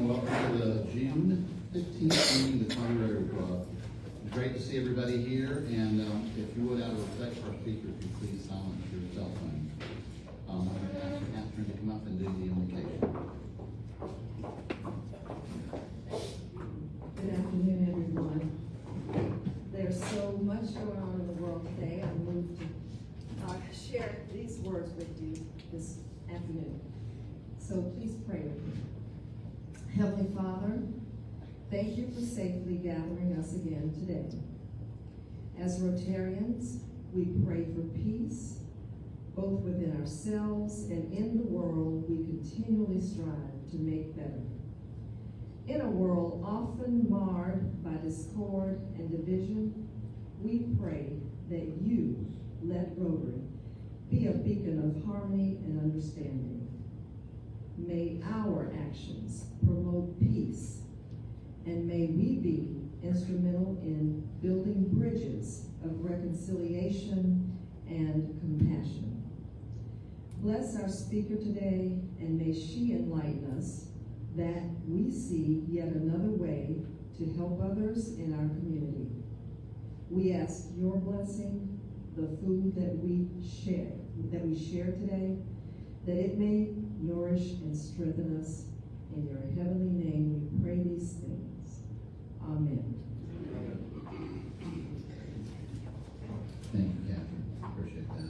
welcome to the June 15th meeting of the County Rotary Club. It's great to see everybody here, and if you would, out of respect for our speakers, you please silence your cell phone. I'm going to ask Catherine to come up and do the invocation. Good afternoon, everyone. There's so much going on in the world today. I'm moved to share these words with you this afternoon. So please pray with me. Heavenly Father, thank you for safely gathering us again today. As Rotarians, we pray for peace, both within ourselves and in the world we continually strive to make better. In a world often marred by discord and division, we pray that you let Rotary be a beacon of harmony and understanding. May our actions promote peace, and may we be instrumental in building bridges of reconciliation and compassion. Bless our speaker today, and may she enlighten us that we see yet another way to help others in our community. We ask your blessing, the food that we share today, that it may nourish and strengthen us. In your heavenly name we pray these things. Amen. Thank you, Catherine. Appreciate that.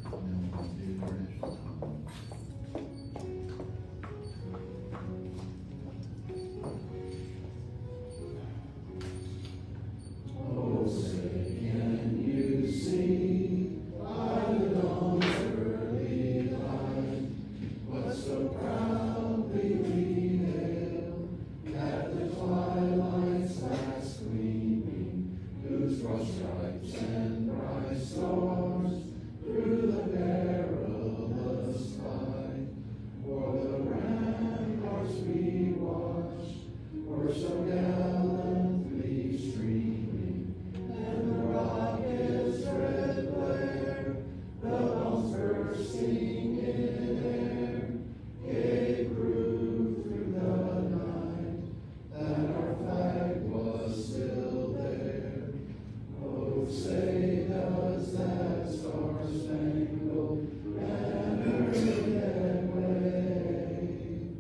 Now we're going to do our national song. Oh, say, can you see by the dawn's early light what so proudly we hailed at the twilight's last gleaming, whose broad stripes and bright stars through the perilous fight o'er the ramparts we watched were so gallantly streaming, and the rocket's red glare, the bombs bursting in air, gave proof through the night that our flag was still there. Oh, say does that star-spangled banner yet wave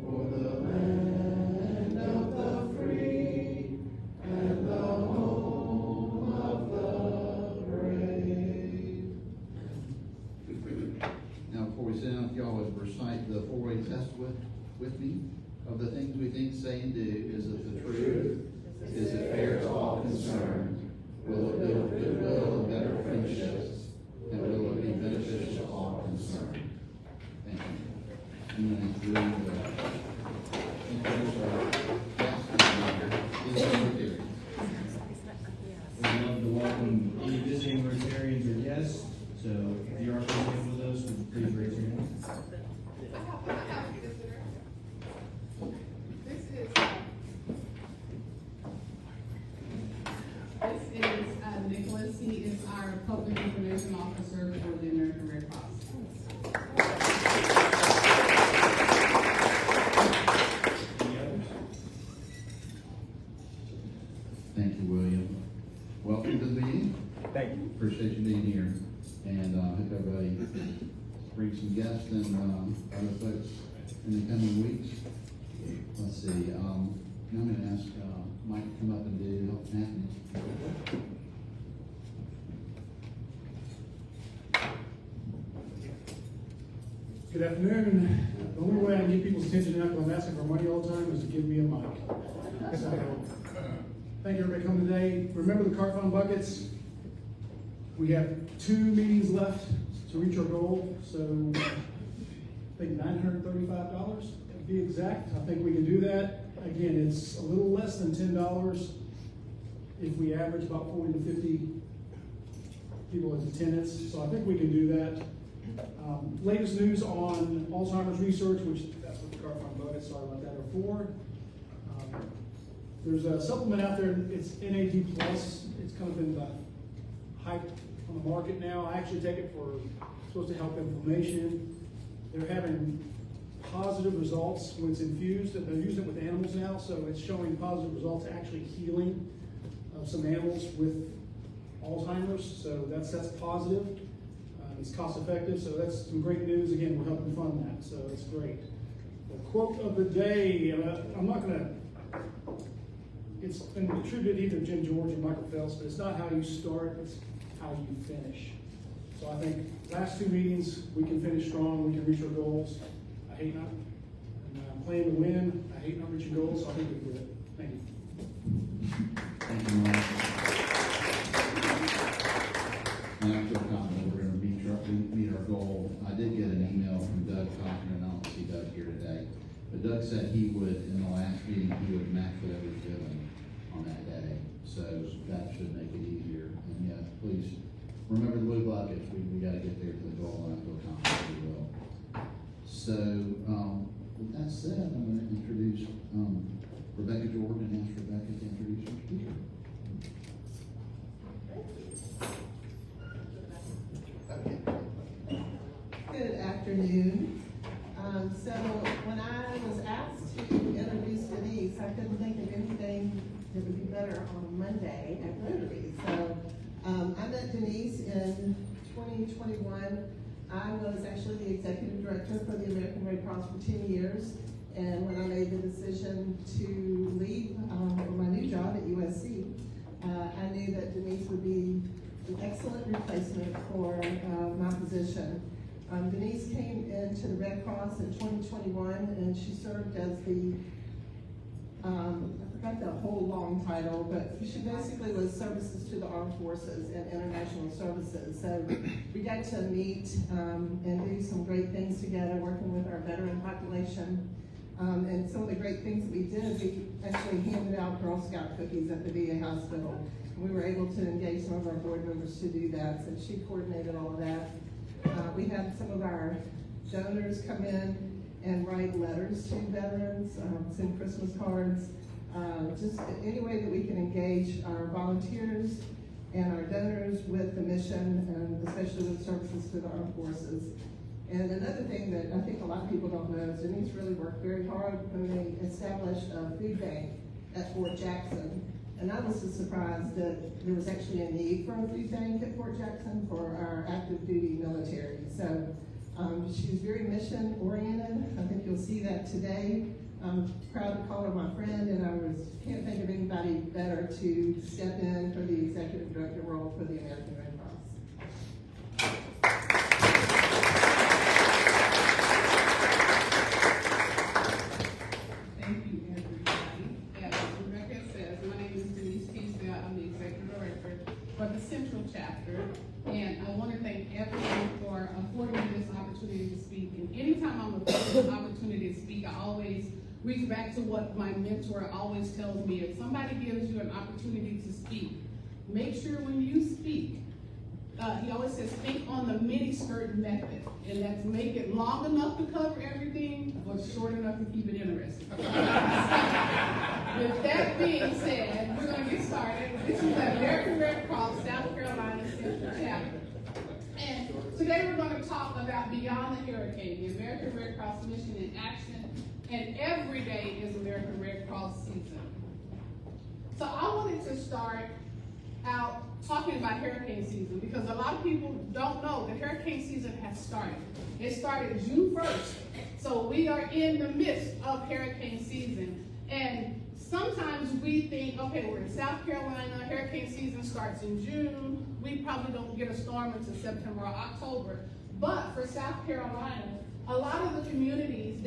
o'er the land of the free and the home of the brave? Now, before we sit down, if y'all would recite the four-way test with me of the things we think, say, and do. Is it the truth? Is it fair to all concerned? Will it build goodwill and better friendships? And will it be beneficial to all concerned? Thank you. And then introduce our guest speaker. We'd love to welcome any visiting Rotarians or guests. So if you are familiar with us, please raise your hand. This is Nicholas. He is our public information officer for the American Red Cross. Any others? Thank you, William. Welcome to the meeting. Thank you. Appreciate you being here. And I hope everybody brings some guests and other folks in the coming weeks. Let's see. Now I'm going to ask Mike to come up and do Matthew. Good afternoon. The only way I can get people's attention after I'm asking for money all the time is to give me a mic. So, thank you everybody for coming today. Remember the cart fund buckets. We have 2 meetings left to reach our goal. So I think $935 to be exact. I think we can do that. Again, it's a little less than $10 if we average about 40 to 50 people as attendance. So I think we can do that. Latest news on Alzheimer's research, which that's what the cart fund buckets, sorry about that, are for. There's a supplement out there, it's NAD+. It's kind of been the hype on the market now. I actually take it for, supposed to help inflammation. They're having positive results when it's infused. They're using it with animals now, so it's showing positive results, actually healing some animals with Alzheimer's. So that's positive. It's cost effective, so that's some great news. Again, we're helping fund that, so it's great. The quote of the day, I'm not gonna, it's been attributed either to Jim George or Michael Phelps, but it's not how you start, it's how you finish. So I think last 2 meetings, we can finish strong, we can reach our goals. I hate not, and I'm playing to win, I hate not reaching goals, so I think we can do it. Thank you. Thank you, Mark. Now, I feel confident we're gonna meet our goal. I did get an email from Doug Cochran, and I don't see Doug here today, but Doug said he would, in the last meeting, he would match whatever he's doing on that day. So that should make it easier. And yeah, please, remember the blue buckets. We gotta get there to the goal, and I feel confident we will. So, with that said, I'm gonna introduce, Rebecca Jordan and ask Rebecca to introduce her speaker. Good afternoon. So when I was asked to introduce Denise, I couldn't think of anything that would be better on a Monday at Rotary. So I met Denise in 2021. I was actually the executive director for the American Red Cross for 10 years. And when I made the decision to leave for my new job at USC, I knew that Denise would be an excellent replacement for my position. Denise came into the Red Cross in 2021, and she served as the, I forgot the whole long title, but she basically was Services to the Armed Forces and International Services. So we got to meet and do some great things together, working with our veteran population. And some of the great things that we did, we actually handed out Girl Scout cookies at the VA hospital. We were able to engage some of our board members to do that, so she coordinated all of that. We had some of our donors come in and write letters to veterans, send Christmas cards, just any way that we can engage our volunteers and our donors with the mission, and especially with Services to the Armed Forces. And another thing that I think a lot of people don't know is Denise really worked very hard when they established a food bank at Fort Jackson. And I was just surprised that there was actually a need for a food bank at Fort Jackson for our active duty military. So she was very mission oriented. I think you'll see that today. I'm proud to call her my friend, and I can't think of anybody better to step in for the executive director role for the American Red Cross. Thank you, everybody. As Rebecca says, my name is Denise Teasdell. I'm the executive director for the Central Chapter. And I want to thank everyone for affording me this opportunity to speak. And anytime I'm afforded an opportunity to speak, I always reach back to what my mentor always tells me. If somebody gives you an opportunity to speak, make sure when you speak, he always says, think on the mini skirt method. And that's make it long enough to cover everything, but short enough to keep it interesting. With that being said, we're going to get started. This is the American Red Cross South Carolina Central Chapter. And today we're going to talk about Beyond the Hurricane, the American Red Cross Mission in Action. And every day is American Red Cross season. So I wanted to start out talking about hurricane season because a lot of people don't know that hurricane season has started. It started June 1st. So we are in the midst of hurricane season. And sometimes we think, okay, we're in South Carolina, hurricane season starts in June. We probably don't get a storm until September or October. But for South Carolina, a lot of the communities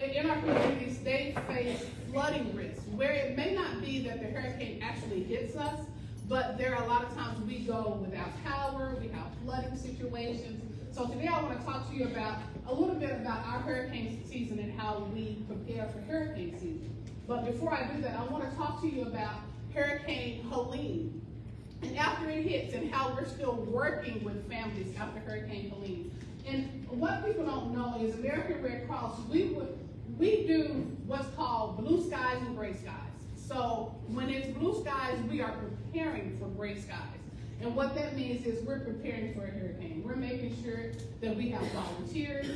in our communities, they face flooding risks, where it may not be that the hurricane actually hits us, but there are a lot of times we go without power, we have flooding situations. So today I want to talk to you about a little bit about our hurricane season and how we prepare for hurricane season. But before I do that, I want to talk to you about Hurricane Helene and after it hits and how we're still working with families after Hurricane Helene. And what people don't know is American Red Cross, we do what's called blue skies and gray skies. So when it's blue skies, we are preparing for gray skies. And what that means is we're preparing for a hurricane. We're making sure that we have volunteers,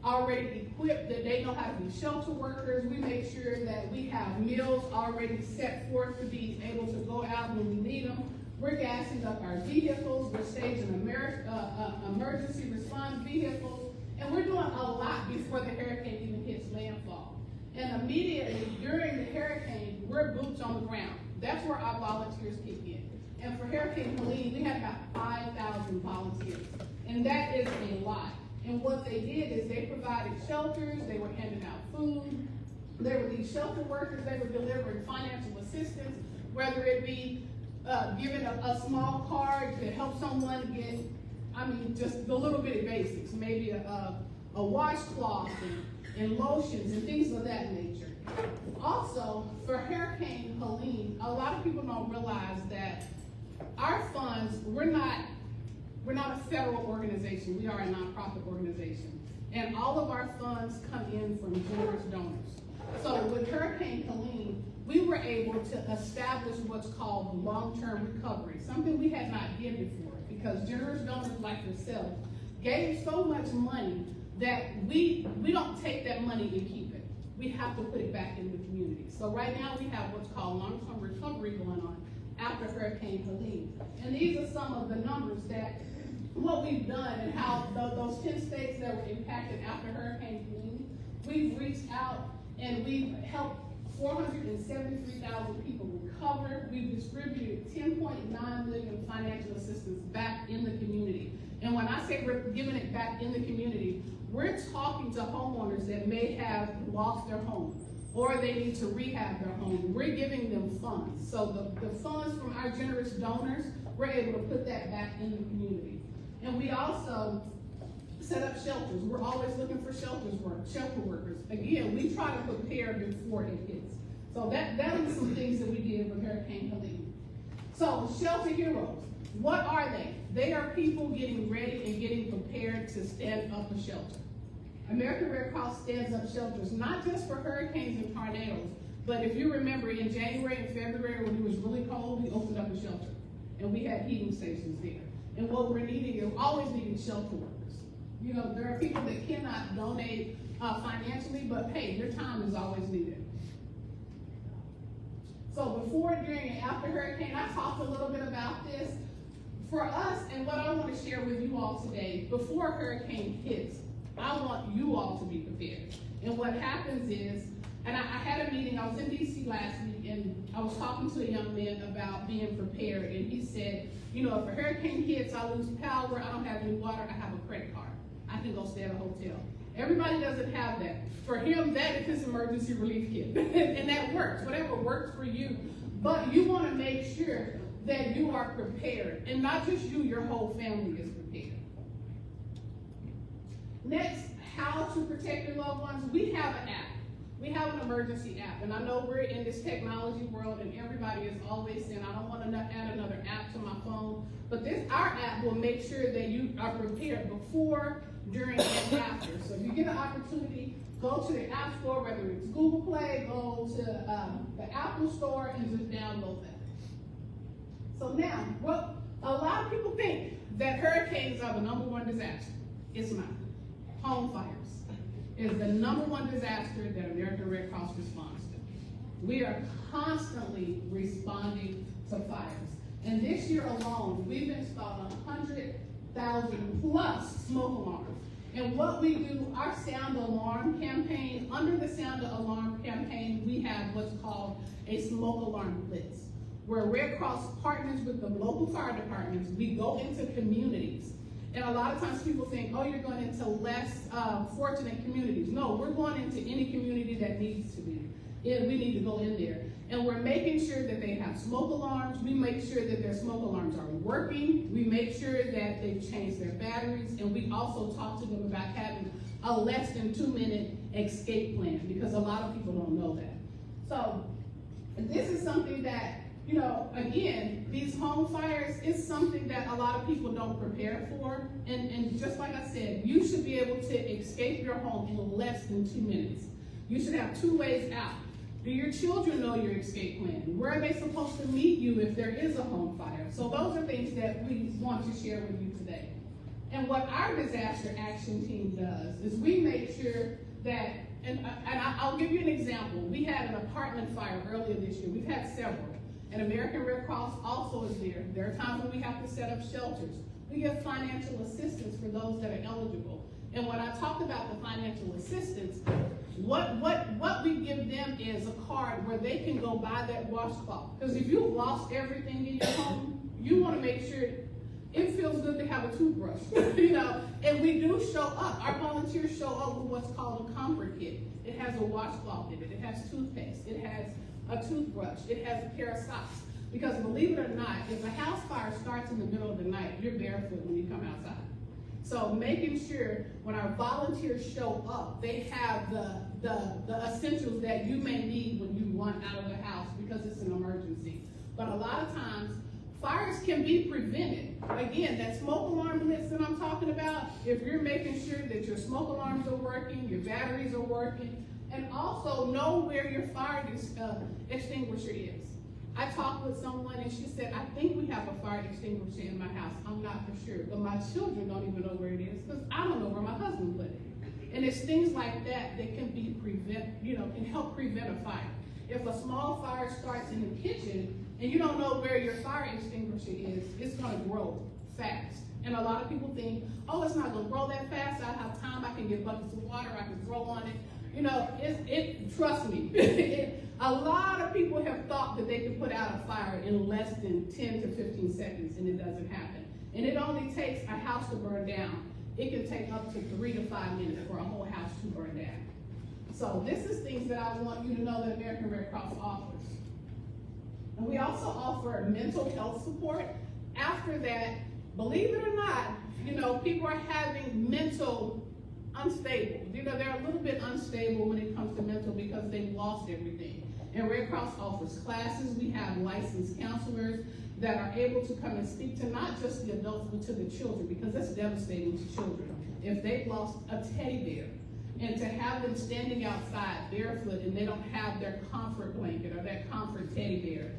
already equipped, that they know how to be shelter workers. We make sure that we have meals already set forth to be able to go out when we need them. We're gassing up our vehicles. We're staging emergency response vehicles. And we're doing a lot before the hurricane even hits landfall. And immediately during the hurricane, we're boots on the ground. That's where our volunteers kick in. And for Hurricane Helene, we had about 5,000 volunteers. And that is a lot. And what they did is they provided shelters, they were handing out food, they were these shelter workers, they were delivering financial assistance, whether it be giving a small card to help someone get, just the little bitty basics, maybe a washcloth and lotions and things of that nature. Also, for Hurricane Helene, a lot of people don't realize that our funds, we're not a federal organization, we are a nonprofit organization. And all of our funds come in from generous donors. So with Hurricane Helene, we were able to establish what's called long-term recovery, something we had not done before, because generous donors like yourself gave so much money that we don't take that money and keep it. We have to put it back in the community. So right now we have what's called long-term recovery going on after Hurricane Helene. And these are some of the numbers that what we've done and how those 10 states that were impacted after Hurricane Helene, we've reached out and we've helped 473,000 people recover. We've distributed 10.9 million financial assistance back in the community. And when I say we're giving it back in the community, we're talking to homeowners that may have lost their home or they need to rehab their home. We're giving them funds. So the funds from our generous donors, we're able to put that back in the community. And we also set up shelters. We're always looking for shelter workers. Again, we try to prepare before it hits. So that was some things that we did with Hurricane Helene. So shelter heroes, what are they? They are people getting ready and getting prepared to stand up a shelter. American Red Cross stands up shelters, not just for hurricanes and tornadoes, but if you remember in January and February when it was really cold, we opened up a shelter and we had heating stations there. And what we're needing is always needing shelter workers. You know, there are people that cannot donate financially, but hey, their time is always needed. So before, during, and after hurricane, I talked a little bit about this. For us, and what I want to share with you all today, before a hurricane hits, I want you all to be prepared. And what happens is, and I had a meeting, I was in DC last week, and I was talking to a young man about being prepared, and he said, you know, if a hurricane hits, I lose power, I don't have any water, I have a credit card. I can go stay at a hotel. Everybody doesn't have that. For him, that is his emergency relief kit. And that works, whatever works for you. But you want to make sure that you are prepared. And not just you, your whole family is prepared. Next, how to protect your loved ones. We have an app. We have an emergency app. And I know we're in this technology world and everybody is always saying, I don't want to add another app to my phone. But our app will make sure that you are prepared before, during, and after. So if you get an opportunity, go to the App Store, whether it's Google Play, go to the Apple Store and just download that. So now, well, a lot of people think that hurricanes are the #1 disaster. It's not. Home fires is the #1 disaster that American Red Cross responds to. We are constantly responding to fires. And this year alone, we've installed 100,000 plus smoke alarms. And what we do, our sound alarm campaign, under the sound alarm campaign, we have what's called a smoke alarm blitz, where Red Cross partners with the local fire departments. We go into communities. And a lot of times people think, oh, you're going into less fortunate communities. No, we're going into any community that needs to be. We need to go in there. And we're making sure that they have smoke alarms. We make sure that their smoke alarms are working. We make sure that they've changed their batteries. And we also talk to them about having a less than 2-minute escape plan, because a lot of people don't know that. So this is something that, you know, again, these home fires is something that a lot of people don't prepare for. And just like I said, you should be able to escape your home in less than 2 minutes. You should have 2 ways out. Do your children know your escape plan? Where are they supposed to meet you if there is a home fire? So those are things that we want to share with you today. And what our disaster action team does is we make sure that, and I'll give you an example. We had an apartment fire earlier this year. We've had several. And American Red Cross also is there. There are times when we have to set up shelters. We give financial assistance for those that are eligible. And when I talked about the financial assistance, what we give them is a card where they can go buy that washcloth. Because if you've lost everything in your home, you want to make sure it feels good to have a toothbrush, you know. And we do show up. Our volunteers show up with what's called a comfort kit. It has a washcloth in it. It has toothpaste. It has a toothbrush. It has a pair of socks. Because believe it or not, if a house fire starts in the middle of the night, you're barefoot when you come outside. So making sure when our volunteers show up, they have the essentials that you may need when you run out of the house because it's an emergency. But a lot of times, fires can be prevented. Again, that smoke alarm list that I'm talking about, if you're making sure that your smoke alarms are working, your batteries are working, and also know where your fire extinguisher is. I talked with someone and she said, I think we have a fire extinguisher in my house. I'm not for sure, but my children don't even know where it is because I don't know where my husband put it. And it's things like that that can be can help prevent a fire. If a small fire starts in the kitchen and you don't know where your fire extinguisher is, it's gonna grow fast. And a lot of people think, oh, it's not gonna grow that fast. I have time, I can get buckets of water, I can throw on it. You know, trust me, a lot of people have thought that they could put out a fire in less than 10 to 15 seconds, and it doesn't happen. And it only takes a house to burn down. It can take up to 3 to 5 minutes for a whole house to burn down. So this is things that I want you to know that American Red Cross offers. And we also offer mental health support. After that, believe it or not, people are having mental unstable. They're a little bit unstable when it comes to mental because they've lost everything. And Red Cross offers classes. We have licensed counselors that are able to come and speak to not just the adults, but to the children, because that's devastating to children. If they've lost a teddy bear, and to have them standing outside barefoot and they don't have their comfort blanket or that comfort teddy bear,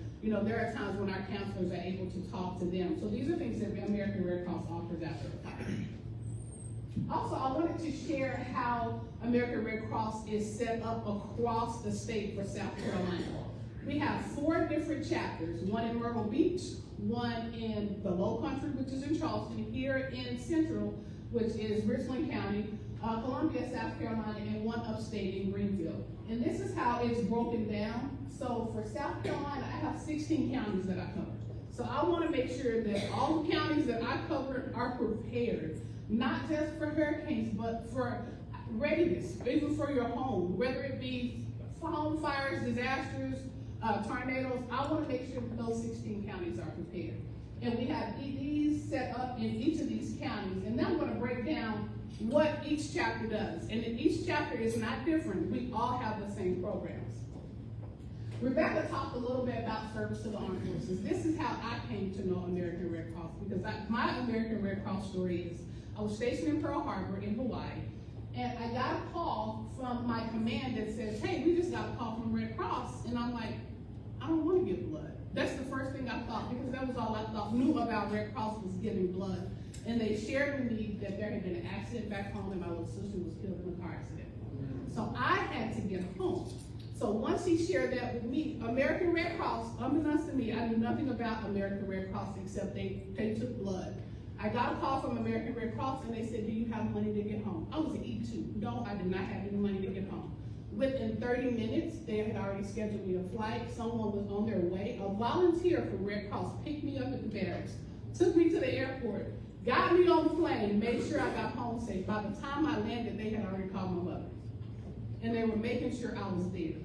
there are times when our counselors are able to talk to them. So these are things that American Red Cross offers after a fire. Also, I wanted to share how American Red Cross is set up across the state for South Carolina. We have 4 different chapters, one in Myrtle Beach, one in the Low Country, which is in Charleston, here in Central, which is Richland County, Columbia, South Carolina, and one upstate in Greenville. And this is how it's broken down. So for South Carolina, I have 16 counties that I cover. So I want to make sure that all the counties that I cover are prepared, not just for hurricanes, but for readiness, even for your home, whether it be home fires, disasters, tornadoes. I want to make sure that those 16 counties are prepared. And we have EDs set up in each of these counties. And then I'm going to break down what each chapter does. And each chapter is not different. We all have the same programs. Rebecca talked a little bit about service to the armed forces. This is how I came to know American Red Cross, because my American Red Cross story is I was stationed in Pearl Harbor in Hawaii, and I got a call from my command that says, hey, we just got a call from Red Cross. And I'm like, I don't want to give blood. That's the first thing I thought, because that was all I knew about Red Cross was giving blood. And they shared with me that there had been an accident back home and my little sister was killed in a car accident. So I had to get home. So once he shared that with me, American Red Cross, unbeknownst to me, I knew nothing about American Red Cross except they took blood. I got a call from American Red Cross and they said, do you have money to get home? I was an E2. No, I did not have any money to get home. Within 30 minutes, they had already scheduled me a flight. Someone was on their way. A volunteer from Red Cross picked me up at the barracks, took me to the airport, got me on the plane, made sure I got home safe. By the time I landed, they had already called my mother. And they were making sure I was there.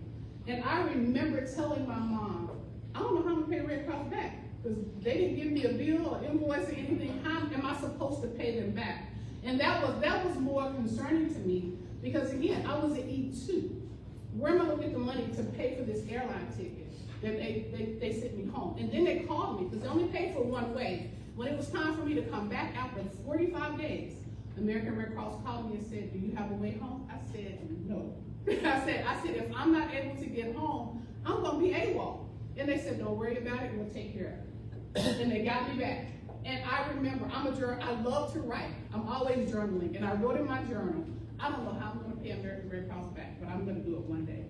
And I remember telling my mom, I don't know how I'm gonna pay Red Cross back, because they didn't give me a bill or invoice or anything. How am I supposed to pay them back? And that was more concerning to me, because again, I was an E2. Where am I gonna get the money to pay for this airline ticket that they sent me home? And then they called me, because they only paid for one way. When it was time for me to come back after 45 days, American Red Cross called me and said, do you have a way home? I said, no. I said, if I'm not able to get home, I'm gonna be AWOL. And they said, don't worry about it, we'll take care of it. And they got me back. And I remember, I love to write. I'm always journaling, and I wrote in my journal, I don't know how I'm gonna pay American Red Cross back, but I'm gonna do it one day.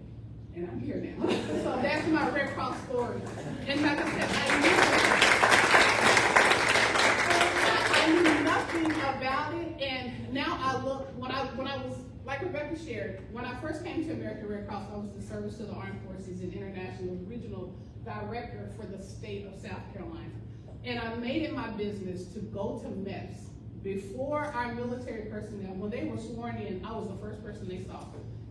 And I'm here now. So that's my Red Cross story. And like I said, I knew nothing about it, and now I look, when I was, like Rebecca shared, when I first came to American Red Cross, I was the Service to the Armed Forces and International Regional Director for the state of South Carolina. And I made it my business to go to MEPS before our military personnel, when they were sworn in, I was the first person they saw.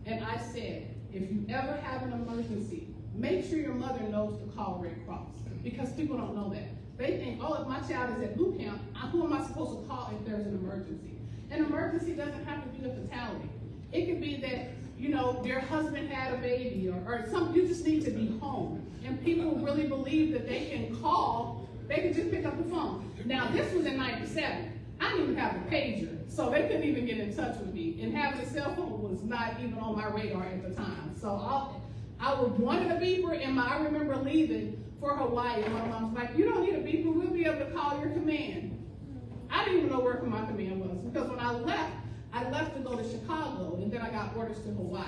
And I said, if you ever have an emergency, make sure your mother knows to call Red Cross, because people don't know that. They think, oh, if my child is at boot camp, who am I supposed to call if there's an emergency? An emergency doesn't have to be a fatality. It could be that, you know, their husband had a baby, or something, you just need to be home. And people really believe that they can call, they can just pick up the phone. Now, this was in '97. I didn't even have a pager, so they couldn't even get in touch with me. And having a cell phone was not even on my radar at the time. So I wanted a beeper, and I remember leaving for Hawaii, and my mom's like, you don't need a beeper, we'll be able to call your command. I didn't even know where my command was, because when I left to go to Chicago, and then I got orders to Hawaii.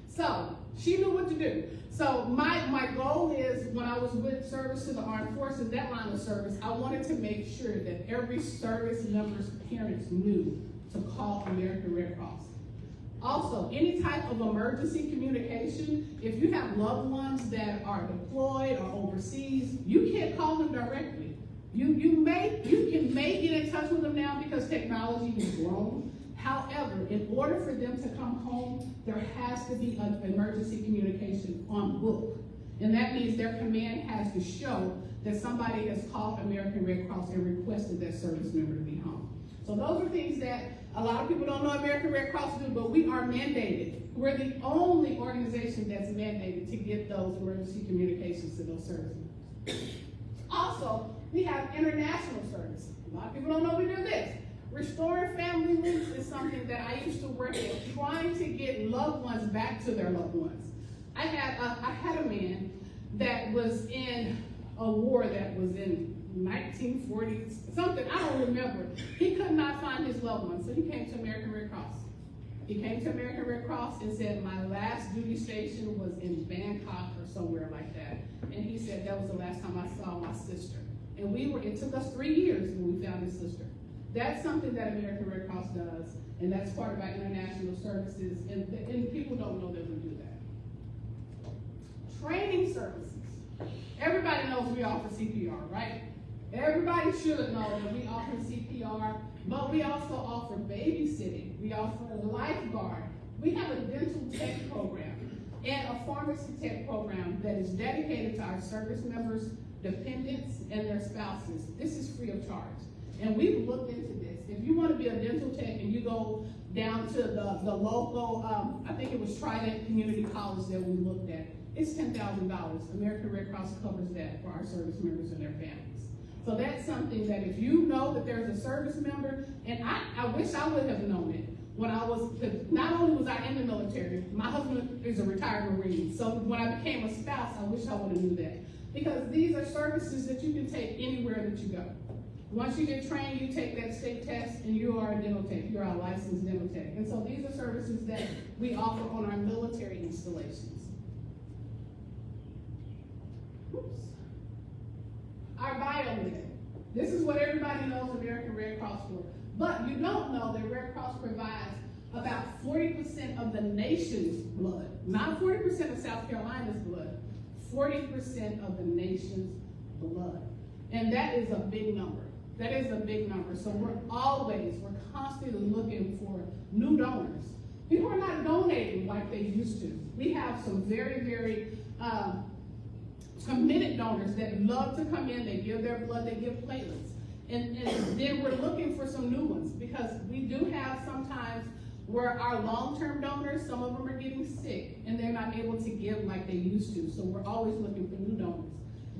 So she knew what to do. So my goal is, when I was with Service to the Armed Forces, that line of service, I wanted to make sure that every service member's parents knew to call American Red Cross. Also, any type of emergency communication, if you have loved ones that are deployed or overseas, you can't call them directly. You can may get in touch with them now because technology has grown. However, in order for them to come home, there has to be an emergency communication on book. And that means their command has to show that somebody has called American Red Cross and requested that service member to be home. So those are things that a lot of people don't know American Red Cross do, but we are mandated. We're the only organization that's mandated to get those emergency communications to those service members. Also, we have international service. A lot of people don't know we do this. Restoring family links is something that I used to work at, trying to get loved ones back to their loved ones. I had a man that was in a war that was in 1940, something, I don't remember. He could not find his loved ones, so he came to American Red Cross. He came to American Red Cross and said, my last duty station was in Bangkok or somewhere like that. And he said, that was the last time I saw my sister. And it took us 3 years when we found his sister. That's something that American Red Cross does, and that's part of our international services, and people don't know that we do that. Training services. Everybody knows we offer CPR, right? Everybody should know that we offer CPR, but we also offer babysitting. We offer a lifeguard. We have a dental tech program and a pharmacy tech program that is dedicated to our service members, dependents, and their spouses. This is free of charge. And we've looked into this. If you want to be a dental tech and you go down to the local, I think it was Trident Community College that we looked at, it's $10,000. American Red Cross covers that for our service members and their families. So that's something that if you know that there's a service member, and I wish I would have known it when I was, not only was I in the military, my husband is a retired Marine, so when I became a spouse, I wish I would have knew that. Because these are services that you can take anywhere that you go. Once you get trained, you take that state test, and you are a dental tech. You're a licensed dental tech. And so these are services that we offer on our military installations. Oops. Our biomed. This is what everybody knows American Red Cross for. But you don't know that Red Cross provides about 40% of the nation's blood. Not 40% of South Carolina's blood. 40% of the nation's blood. And that is a big number. That is a big number. So we're constantly looking for new donors. People are not donating like they used to. We have some very, very committed donors that love to come in, they give their blood, they give platelets. And then we're looking for some new ones, because we do have sometimes where our long-term donors, some of them are getting sick and they're not able to give like they used to. So we're always looking for new donors.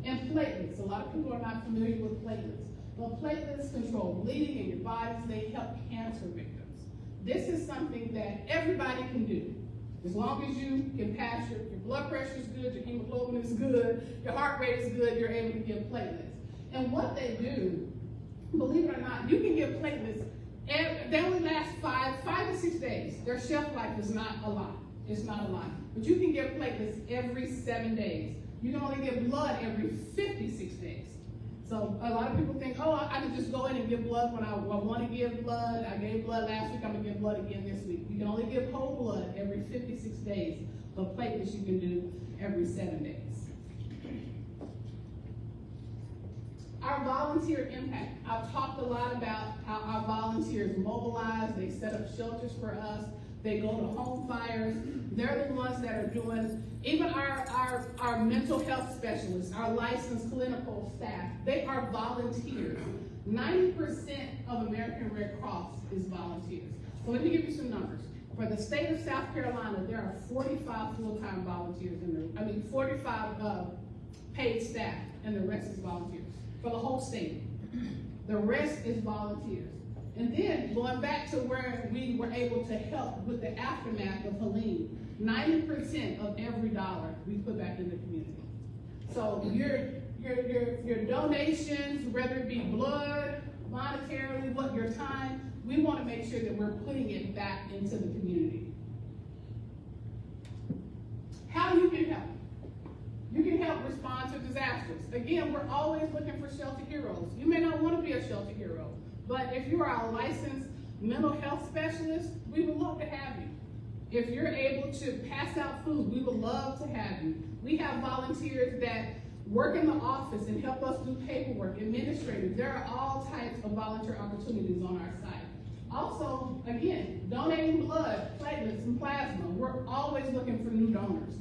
And platelets, a lot of people are not familiar with platelets. Well, platelets control bleeding in your bodies, they help cancer victims. This is something that everybody can do. As long as you can pass your blood pressure is good, your hemoglobin is good, your heart rate is good, you're able to give platelets. And what they do, believe it or not, you can get platelets. They only last 5 to 6 days. Their shelf life is not a lot. It's not a lot. But you can get platelets every 7 days. You can only get blood every 56 days. So a lot of people think, oh, I can just go in and give blood when I want to give blood. I gave blood last week, I'm going to give blood again this week. You can only give whole blood every 56 days, but platelets you can do every 7 days. Our volunteer impact. I've talked a lot about how our volunteers mobilize, they set up shelters for us, they go to home fires. They're the ones that are doing, even our mental health specialists, our licensed clinical staff, they are volunteers. 90% of American Red Cross is volunteers. So let me give you some numbers. For the state of South Carolina, there are 45 full-time volunteers 45 paid staff, and the rest is volunteers. For the whole state. The rest is volunteers. And then going back to where we were able to help with the aftermath of Helene, 90% of every dollar we put back in the community. So your donations, whether it be blood, monetarily, your time, we want to make sure that we're putting it back into the community. How you can help? You can help respond to disasters. Again, we're always looking for shelter heroes. You may not want to be a shelter hero, but if you are a licensed mental health specialist, we would love to have you. If you're able to pass out food, we would love to have you. We have volunteers that work in the office and help us do paperwork, administrators. There are all types of volunteer opportunities on our site. Also, again, donating blood, platelets, and plasma. We're always looking for new donors.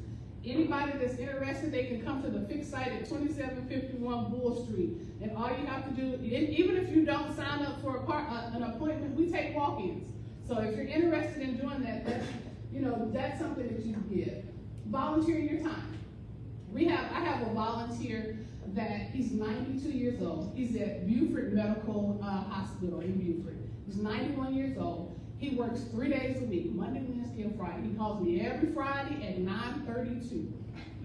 Anybody that's interested, they can come to the fixed site at 2751 Bull Street. And all you have to do, even if you don't sign up for an appointment, we take walk-ins. So if you're interested in doing that, that's something that you can give. Volunteer your time. I have a volunteer that he's 92 years old. He's at Beaufort Medical Hospital in Beaufort. He's 91 years old. He works 3 days a week, Monday, Wednesday, and Friday. He calls me every Friday at 9:32.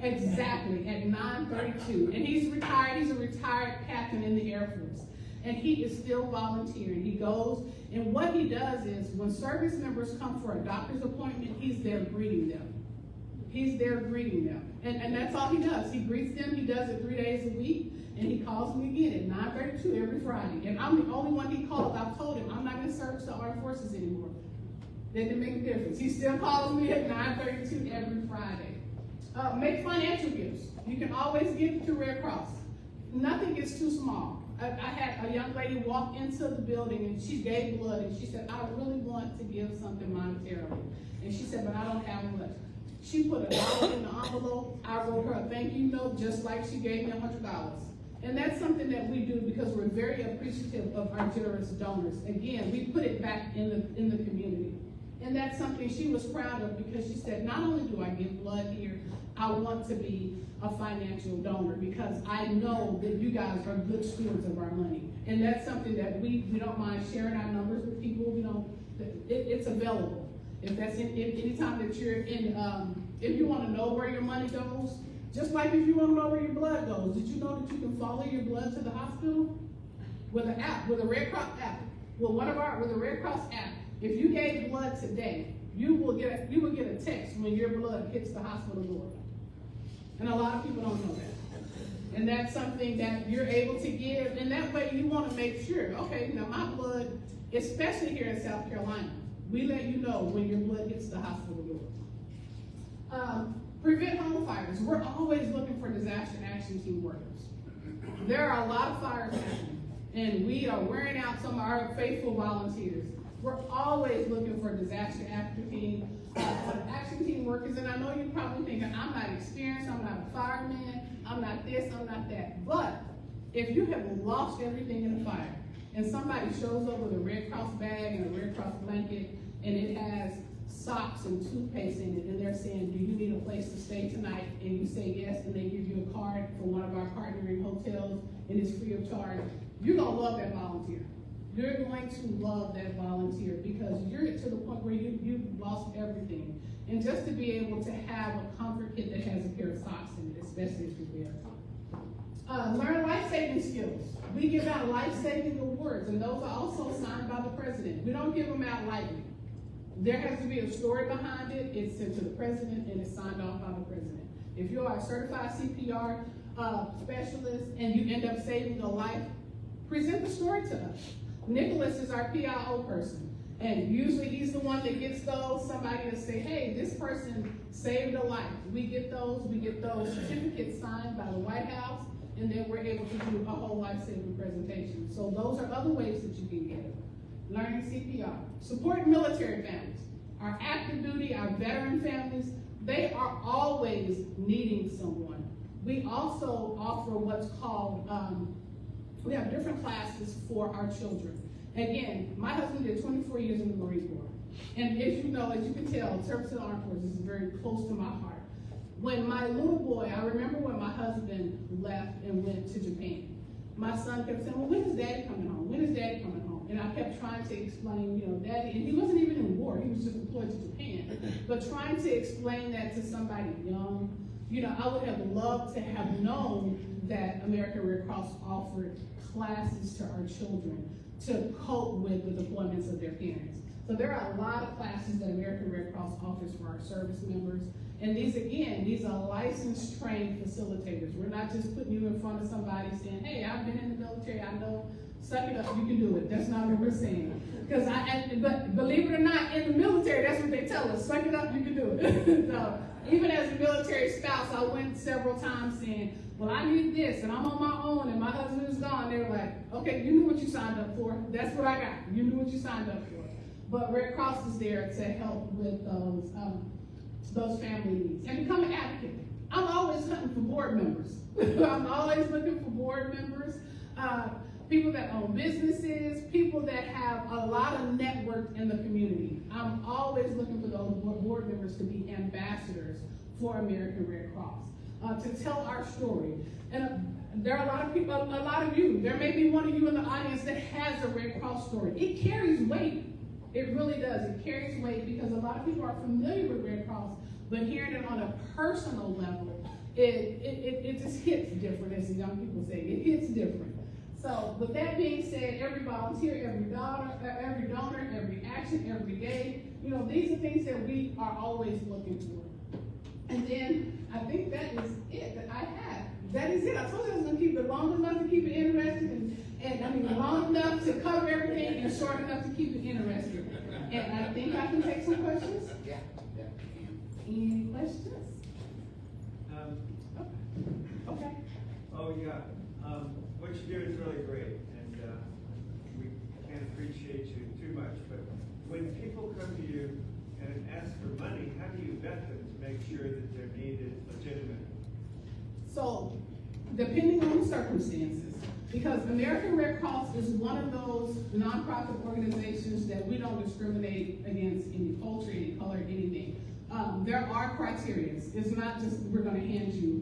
Exactly, at 9:32. And he's retired. He's a retired captain in the Air Force. And he is still volunteering. He goes, and what he does is when service members come for a doctor's appointment, he's there greeting them. He's there greeting them. And that's all he does. He greets them. He does it 3 days a week. And he calls me again at 9:32 every Friday. And I'm the only one he calls. I've told him I'm not going to serve the armed forces anymore. That didn't make a difference. He still calls me at 9:32 every Friday. Make financial gifts. You can always give to Red Cross. Nothing is too small. I had a young lady walk into the building and she gave blood and she said, I really want to give something monetarily. And she said, but I don't have much. She put $1 in the envelope. I wrote her a thank you note just like she gave me $100. And that's something that we do because we're very appreciative of our generous donors. Again, we put it back in the community. And that's something she was proud of because she said, not only do I give blood here, I want to be a financial donor because I know that you guys are good stewards of our money. And that's something that we don't mind sharing our numbers with people. It's available. If any time that you're in, if you want to know where your money goes, just like if you want to know where your blood goes, did you know that you can follow your blood to the hospital with an app, with a Red Cross app? With a Red Cross app, if you gave blood today, you will get a text when your blood hits the hospital door. And a lot of people don't know that. And that's something that you're able to give, and that way you want to make sure, okay, now my blood, especially here in South Carolina, we let you know when your blood hits the hospital door. Prevent home fires. We're always looking for disaster action team workers. There are a lot of fires happening, and we are wearing out some of our faithful volunteers. We're always looking for disaster action team workers, and I know you're probably thinking, I'm not experienced, I'm not a fireman, I'm not this, I'm not that. But if you have lost everything in a fire, and somebody shows up with a Red Cross bag and a Red Cross blanket, and it has socks and toothpaste in it, and they're saying, do you need a place to stay tonight? And you say yes, and they give you a card for one of our partnering hotels, and it's free of charge. You're going to love that volunteer. You're going to love that volunteer because you're to the point where you've lost everything. And just to be able to have a comfort kit that has a pair of socks in it, especially if you're there. Learn life-saving skills. We give out life-saving awards awards, and those are also signed by the president. We don't give them out lightly. There has to be a story behind it. It's sent to the president and it's signed off by the president. If you are a certified CPR specialist and you end up saving a life, present the story to us. Nicholas is our PIO person, and usually he's the one that gets those. Somebody to say, hey, this person saved a life. We get those certificates signed by the White House, and then we're able to do a whole life-saving presentation. So those are other ways that you can get it. Learning CPR. Support military families. Our active duty, our veteran families, they are always needing someone. We also offer what's called, we have different classes for our children. Again, my husband did 24 years in the Marine Corps. And as you know, as you can tell, service to the armed forces is very close to my heart. When my little boy, I remember when my husband left and went to Japan, my son kept saying, well, when is daddy coming home? When is daddy coming home? And I kept trying to explain, daddy, and he wasn't even in war, he was just deployed to Japan. But trying to explain that to somebody young, I would have loved to have known that American Red Cross offered classes to our children to cope with the deployments of their parents. So there are a lot of classes that American Red Cross offers for our service members. And these are licensed, trained facilitators. We're not just putting you in front of somebody saying, hey, I've been in the military, I know, suck it up, you can do it. That's not what we're saying. But believe it or not, in the military, that's what they tell us, suck it up, you can do it. So even as a military spouse, I went several times saying, well, I need this, and I'm on my own, and my husband is gone. They were like, okay, you knew what you signed up for. That's what I got. You knew what you signed up for. But Red Cross is there to help with those family needs. And become an advocate. I'm always hunting for board members. I'm always looking for board members, people that own businesses, people that have a lot of network in the community. I'm always looking for those board members to be ambassadors for American Red Cross, to tell our story. And there are a lot of people, a lot of you, there may be one of you in the audience that has a Red Cross story. It carries weight. It really does. It carries weight because a lot of people are familiar with Red Cross, but hearing it on a personal level, it just hits different, as the young people say. It hits different. So with that being said, every volunteer, every donor, every action, every day, these are things that we are always looking for. And then I think that is it that I have. That is it. I told you I was going to keep it long enough to keep it interesting, and long enough to cover everything and short enough to keep it interesting. And I think I can take some questions. Yeah. Any questions? Okay. Oh, yeah. What you do is really great, and we can't appreciate you too much. But when people come to you and ask for money, how do you vet them to make sure that their need is legitimate? So, depending on the circumstances, because American Red Cross is one of those nonprofit organizations that we don't discriminate against any culture, any color, anything. There are criteria. It's not just we're going to hand you.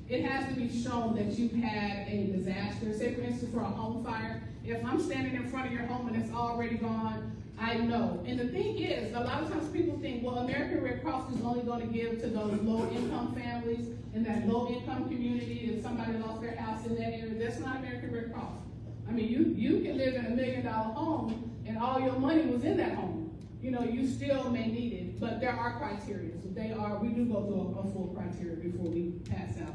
It has to be shown that you've had a disaster. Say, for instance, for a home fire, if I'm standing in front of your home and it's already gone, I know. And the thing is, a lot of times people think, well, American Red Cross is only going to give to those low-income families in that low-income community if somebody lost their house in that area. That's not American Red Cross. I mean, you can live in $1 million home and all your money was in that home. You still may need it, but there are criteria. So we do go through a full criteria before we pass out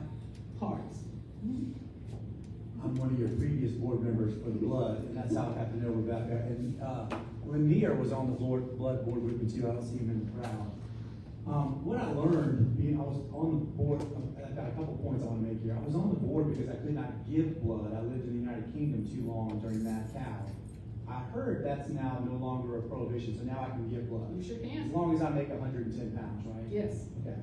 cards. I'm one of your previous board members for the blood, and that's how I got to know Rebecca. And Lanier was on the blood board with me too. I don't see him in the crowd. What I learned, I was on the board, I've got a couple points I want to make here. I was on the board because I could not give blood. I lived in the United Kingdom too long during that cow. I heard that's now no longer a prohibition, so now I can give blood. You sure can. As long as I make 110 pounds, right? Yes. Okay.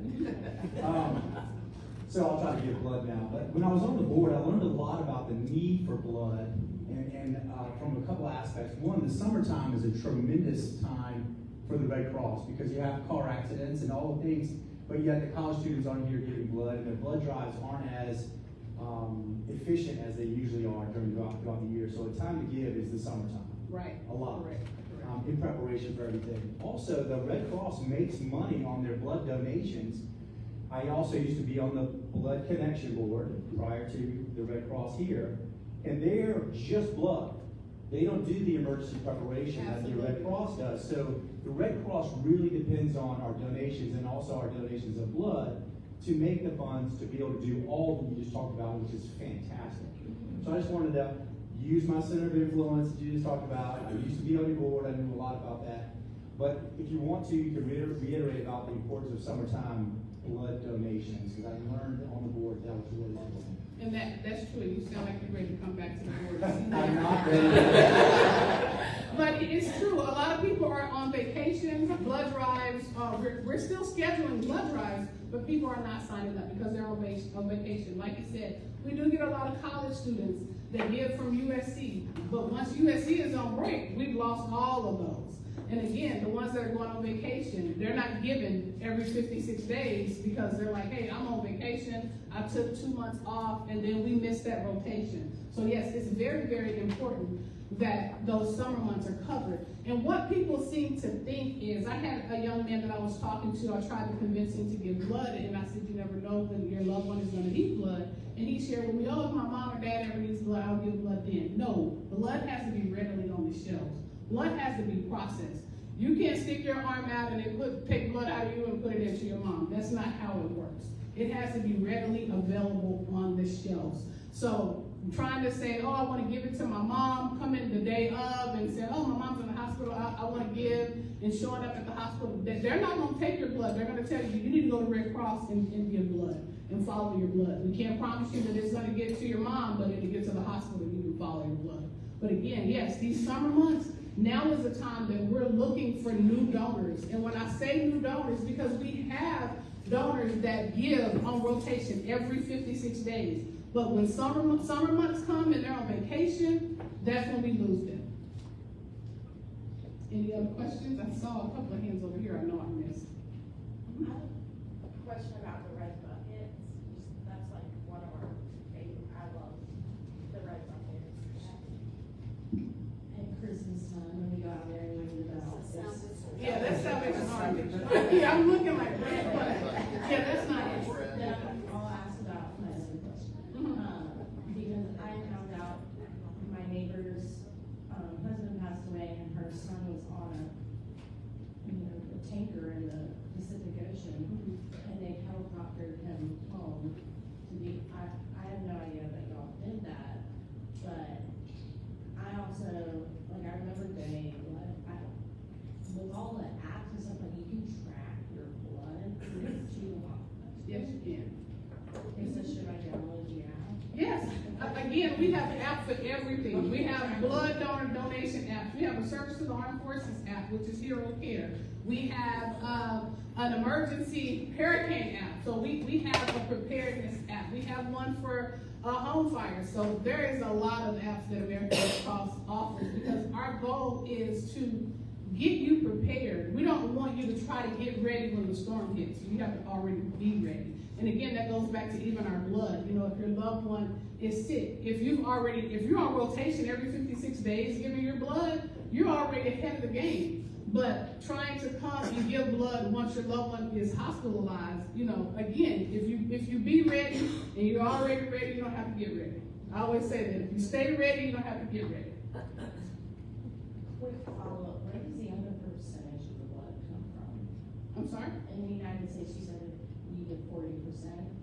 So I'll try to give blood now. But when I was on the board, I learned a lot about the need for blood and from a couple aspects. One, the summertime is a tremendous time for the Red Cross because you have car accidents and all the things, but yet the college students aren't here giving blood, and their blood drives aren't as efficient as they usually are throughout the year. So the time to give is the summertime. Right. A lot. Right. In preparation for everything. Also, the Red Cross makes money on their blood donations. I also used to be on the Blood Connection Board prior to the Red Cross here. and they're just blood. They don't do the emergency preparation that the Red Cross does. So the Red Cross really depends on our donations and also our donations of blood to make the funds to be able to do all that you just talked about, which is fantastic. So I just wanted to use my center of influence that you just talked about. I used to be on your board, I knew a lot about that. But if you want to, you can reiterate about the importance of summertime blood donations, because I learned on the board that was really important. And that's true, you sound like you're ready to come back to the board. I'm not ready. But it's true, a lot of people are on vacation, blood drives, we're still scheduling blood drives, but people are not signing up because they're on vacation. Like you said, we do get a lot of college students that give from USC, but once USC is on break, we've lost all of those. And again, the ones that are going on vacation, they're not given every 56 days because they're like, hey, I'm on vacation, I took 2 months off, and then we missed that rotation. So yes, it's very, very important that those summer months are covered. And what people seem to think is, I had a young man that I was talking to, I tried to convince him to give blood, and I said, you never know when your loved one is gonna need blood. And he shared with me, oh, if my mom or dad ever needs blood, I'll give blood then. No, blood has to be readily on the shelves. Blood has to be processed. You can't stick your arm out and then take blood out of you and put it into your mom. That's not how it works. It has to be readily available on the shelves. So trying to say, oh, I want to give it to my mom, come in the day of and say, oh, my mom's in the hospital, I want to give, and showing up at the hospital, they're not going to take your blood. They're going to tell you, you need to go to Red Cross and give blood and follow your blood. We can't promise you that it's going to get to your mom, but if it gets to the hospital, you can follow your blood. But again, yes, these summer months, now is the time that we're looking for new donors. And when I say new donors, because we have donors that give on rotation every 56 days. But when summer months come and they're on vacation, that's when we lose them. Any other questions? I saw a couple of hands over here I know I missed. I have a question about the red buckets. That's like one of our favorite. I love the red buckets. At Christmas time, when we go out there and ring the bell. Yeah, that's Salvation Army. Yeah, I'm looking like red bucket. Yeah, that's not it. Then I'll ask about my other question. Because I found out my neighbor's husband passed away and her son was on a tanker in the Pacific Ocean, and they helicoptered him home to be. I had no idea that y'all did that, but I also I remember doing with all the apps and stuff, like you can track your blood to the hospital. Yes, you can. So should I download the app? Yes. Again, we have apps for everything. We have blood donation apps. We have a Service to the Armed Forces app, which is Hero Care. We have an emergency hurricane app. So we have a preparedness app. We have one for home fire. So there is a lot of apps that American Red Cross offers because our goal is to get you prepared. We don't want you to try to get ready when the storm hits. You have to already be ready. And again, that goes back to even our blood. You know, if your loved one is sick, if you're on rotation every 56 days giving your blood, you're already ahead of the game. But trying to come and give blood once your loved one is hospitalized, you know, again, if you be ready and you're already ready, you don't have to get ready. I always say that if you stay ready, you don't have to get ready. Quick follow-up, where does the other percentage of the blood come from? I'm sorry? In the United States, you said that you get 40%.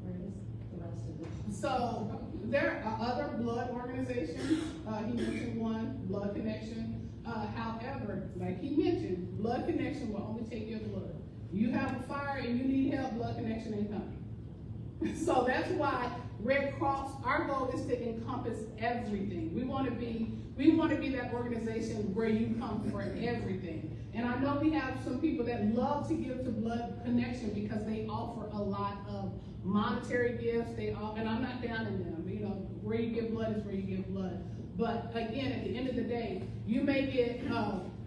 Where does the rest of it? So there are other blood organizations. He mentioned one, Blood Connection. However, like he mentioned, Blood Connection will only take your blood. You have a fire and you need help, Blood Connection ain't coming. So that's why Red Cross, our goal is to encompass everything. We want to be that organization where you come for everything. And I know we have some people that love to give to Blood Connection because they offer a lot of monetary gifts. And I'm not down in them. You know, where you give blood is where you give blood. But again, at the end of the day, you may get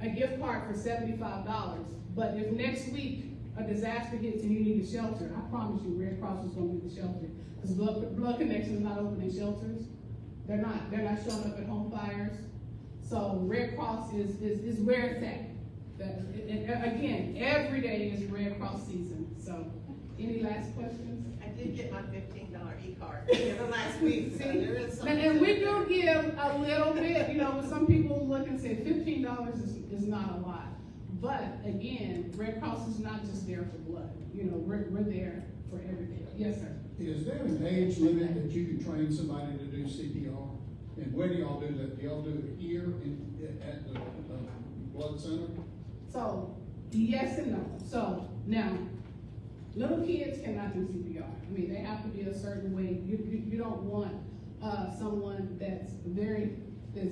a gift card for $75. But if next week a disaster hits and you need a shelter, I promise you Red Cross is going to be the shelter. Because Blood Connection is not opening shelters. They're not showing up at home fires. So Red Cross is where it's at. And again, every day is Red Cross season. So any last questions? I did get my $15 e-card in the last week, so there is something. And we do give a little bit, you know, some people look and say $15 is not a lot. But again, Red Cross is not just there for blood, you know, we're there for everything. Yes, sir. Is there an age limit that you can train somebody to do CPR? And where do y'all do that? Do y'all do it here at the blood center? So, yes and no. So, now, little kids cannot do CPR. I mean, they have to be a certain way. You don't want someone that's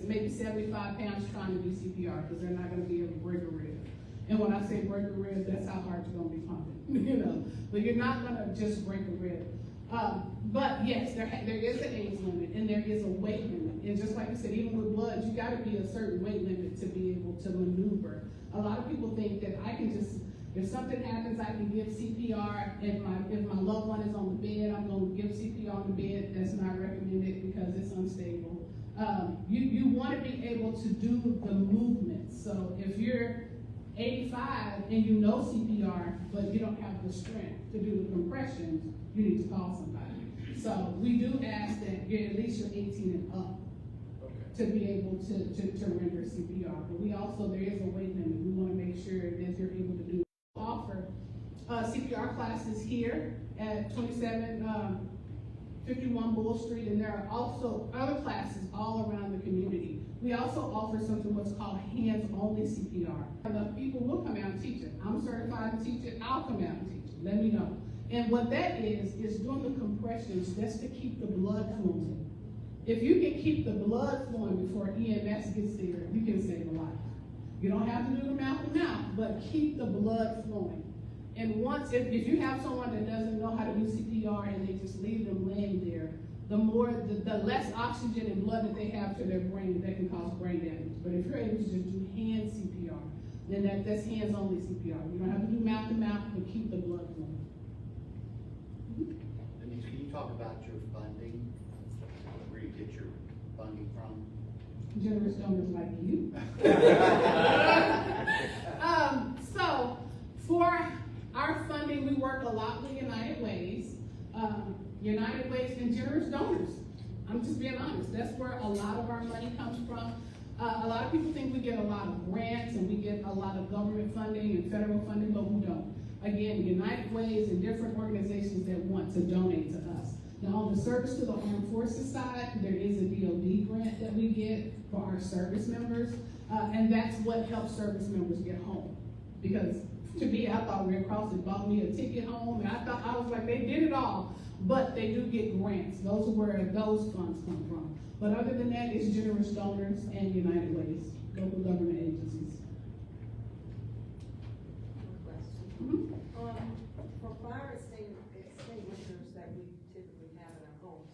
maybe 75 pounds trying to do CPR, because they're not gonna be able to break a rib. And when I say break a rib, that's how hard you're gonna be pumping, you know. But you're not gonna just break a rib. But yes, there is an age limit, and there is a weight limit. And just like you said, even with blood, you gotta be a certain weight limit to be able to maneuver. A lot of people think that I can just, if something happens, I can give CPR. If my loved one is on the bed, I'm gonna give CPR on the bed. That's not recommended because it's unstable. You wanna be able to do the movements. So if you're 85 and you know CPR, but you don't have the strength to do the compressions, you need to call somebody. So we do ask that you're at least 18 and up to be able to render CPR. But we also, there is a weight limit. We want to make sure that you're able to do. Offer CPR classes here at 2751 Bull Street, and there are also other classes all around the community. We also offer something what's called hands-only CPR. The people will come out and teach it. I'm certified to teach it. I'll come out and teach it. Let me know. And what that is doing the compressions. That's to keep the blood flowing. If you can keep the blood flowing before EMS gets there, you can save a life. You don't have to do the mouth to mouth, but keep the blood flowing. And once, if you have someone that doesn't know how to do CPR and they just leave them laying there, the less oxygen and blood that they have to their brain, that can cause brain damage. But if you're able to just do hand CPR, then that's hands-only CPR. You don't have to do mouth to mouth, but keep the blood flowing. Denise, can you talk about your funding, where you get your funding from? Generous donors like you. So for our funding, we work a lot with United Ways. United Ways and generous donors. I'm just being honest. That's where a lot of our money comes from. A lot of people think we get a lot of grants and we get a lot of government funding and federal funding, but we don't. Again, United Ways and different organizations that want to donate to us. Now, on the service to the armed forces side, there is a DOD grant that we get for our service members, and that's what helps service members get home. Because to me, I thought Red Cross had bought me a ticket home, and I was like, they did it all, but they do get grants. Those are where those funds come from. But other than that, it's generous donors and United Ways, local government agencies. For fire extinguishers that we typically have in our homes,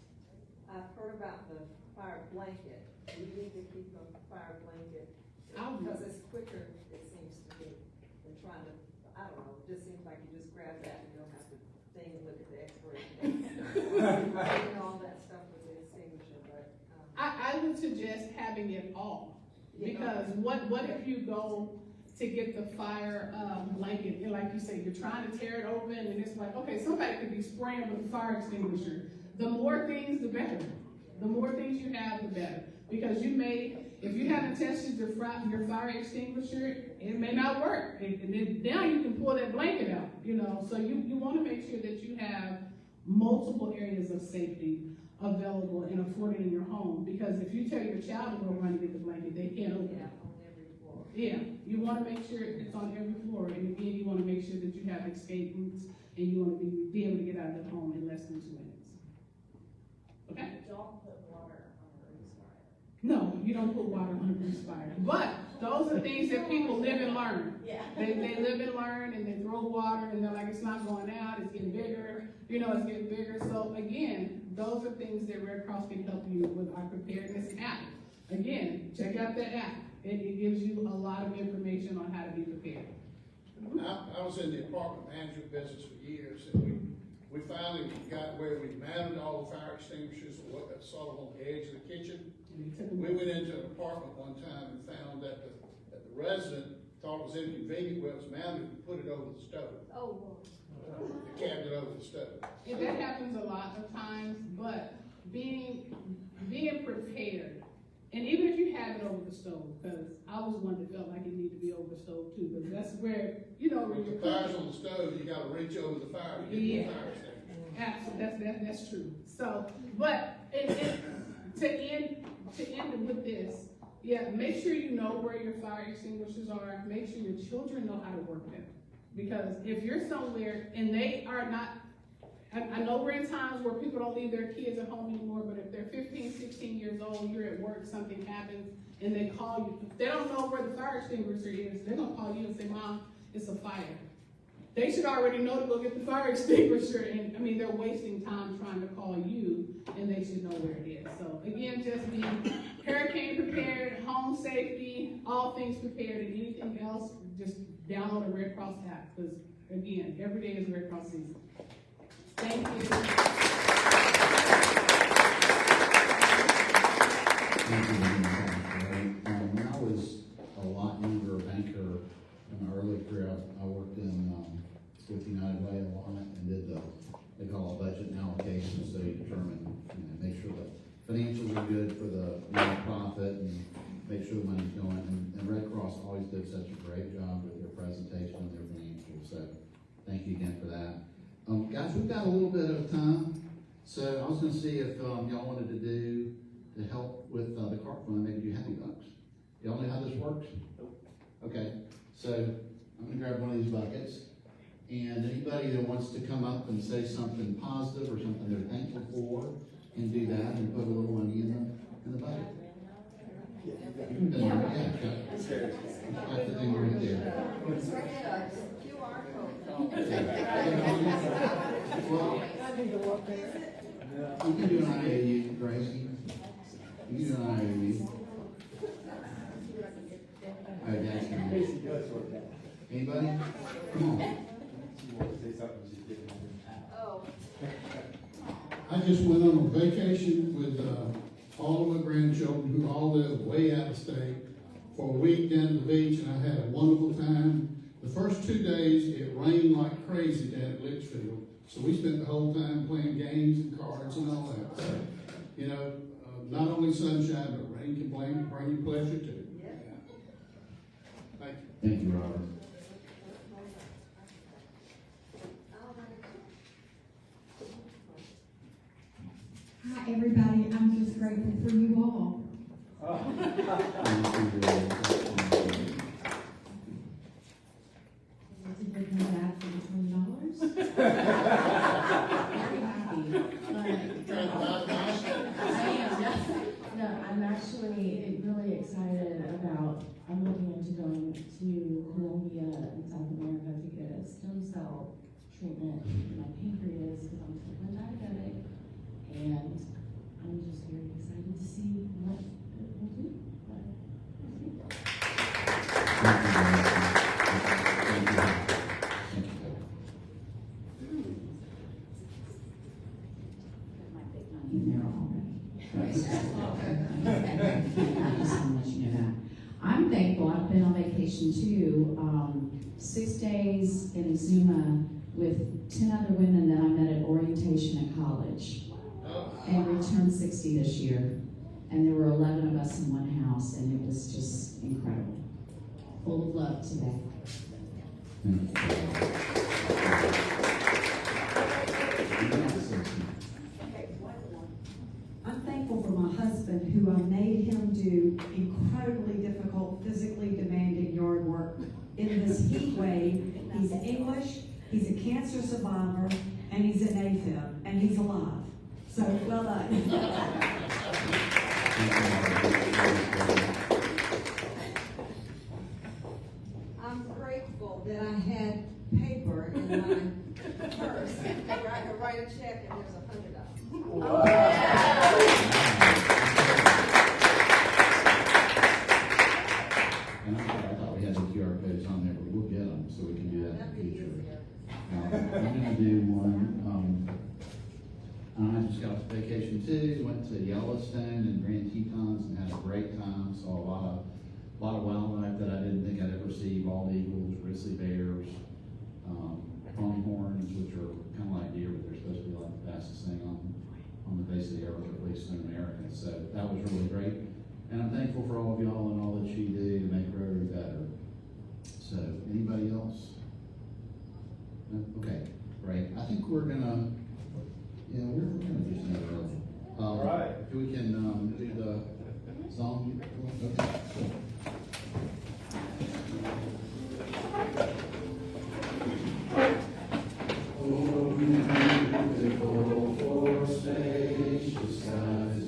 I've heard about the fire blanket. We need to keep a fire blanket because it's quicker, it seems to me, than trying to, I don't know, it just seems like you just grab that and you don't have to think and look at the expiration date. And all that stuff with the extinguisher, but. I would suggest having it all, because what if you go to get the fire blanket, and like you say, you're trying to tear it open, and it's like, okay, somebody could be spraying with a fire extinguisher. The more things, the better. The more things you have, the better. Because you may, if you haven't tested your fire extinguisher, it may not work. And then now you can pull that blanket out, you know. So you want to make sure that you have multiple areas of safety available and afforded in your home. Because if you tell your child to go run and get the blanket, they can't open it. On every floor. Yeah, you want to make sure it's on every floor, and again, you want to make sure that you have escape routes, and you want to be able to get out of the home in less than 2 minutes. Okay? Don't put water on the grease fire. No, you don't put water on a grease fire. But those are things that people live and learn. Yeah. They live and learn, and they throw water, and they're like, it's not going out, it's getting bigger, you know, it's getting bigger. So again, those are things that Red Cross can help you with our preparedness app. Again, check out that app. It gives you a lot of information on how to be prepared. I was in the apartment management business for years, and we finally got where we mounted all the fire extinguishers sort of on the edge of the kitchen. We went into an apartment one time and found that the resident thought it was inconvenient where it was mounted and put it over the stove. Oh, the cabinet over the stove. And that happens a lot of times, but being prepared, and even if you have it over the stove, because I was one that felt like it needed to be over the stove too, because that's where, when If you're the fire's on the stove, you gotta reach over the fire to get Yeah. the fire extinguisher. Absolutely, that's true. So, but to end with this, yeah, make sure you know where your fire extinguishers are. Make sure your children know how to work them, because if you're somewhere and they are not, I know we're in times where people don't leave their kids at home anymore, but if they're 15, 16 years old, you're at work, something happens, and they call you. If they don't know where the fire extinguisher is, they're gonna call you and say, "Mom, it's a fire." They should already know to go get the fire extinguisher, and they're wasting time trying to call you, and they should know where it is. So again, just be hurricane prepared, home safety, all things prepared, and anything else, just download a Red Cross app, because again, every day is Red Cross season. Thank you. Thank you, Denise. When I was a lot younger banker in my early career, I worked in, with United Way a lot and did they call it budget and allocation, so you determine, make sure the financials are good for the nonprofit and make sure the money's going. And Red Cross always did such a great job with their presentation and their financials, so thank you again for that. Guys, we've got a little bit of time, so I was gonna see if, y'all wanted to help with, the cart fund, maybe do Happy Bucks. Y'all know how this works? Okay, so I'm gonna grab one of these buckets, and anybody that wants to come up and say something positive or something they're thankful for can do that and put a little money in the bucket. Yeah, got the thing right there. QR code. Well, you can do an IOU, Grace. You can do an IOU. All right, that's nice. Anybody? Come on. I just went on a vacation with, all of my grandchildren who all live way out of state for a week down to the beach, and I had a wonderful time. The first 2 days, it rained like crazy down at Litchfield, so we spent the whole time playing games and cards and all that. So, not only sunshine, but rain can bring you pleasure too. Thank you. Thank you, Robert. Hi, everybody. I'm just grateful for you all. To give me back for the $20. Very happy. I am. No, I'm actually really excited about, I'm looking into going to Colombia in South America to get a stem cell treatment for my pancreas because I'm type 1 diabetic. And I'm just very excited to see what it will do. But we'll see. I'm thankful. I've been on vacation too. 6 days in Exuma with 10 other women that I met at orientation at college. And returned 60 this year. And there were 11 of us in one house, and it was just incredible. Full of love today. I'm thankful for my husband, who I made him do incredibly difficult, physically demanding yard work. In this heat wave, he's English, he's a cancer survivor, and he's an AFib, and he's alive. So, well done. I'm grateful that I had paper in my purse. I could write a check and there's $100. And I thought we had the QR codes on there, but we'll get them so we can do that in the future. I'm gonna do one, I just got off vacation too, went to Yellowstone and Grand Tetons and had a great time, saw a lot of wildlife that I didn't think I'd ever see, bald eagles, grizzly bears, pronghorns, which are kind of like deer, but they're supposed to be like the fastest thing on the face of the earth, or at least in America. So that was really great. And I'm thankful for all of y'all and all that you do to make Rotary better. So, anybody else? No? Okay, great. I think we're gonna do some early. All right. We can, do the song. Okay, cool. Oh, beautiful for spacious skies,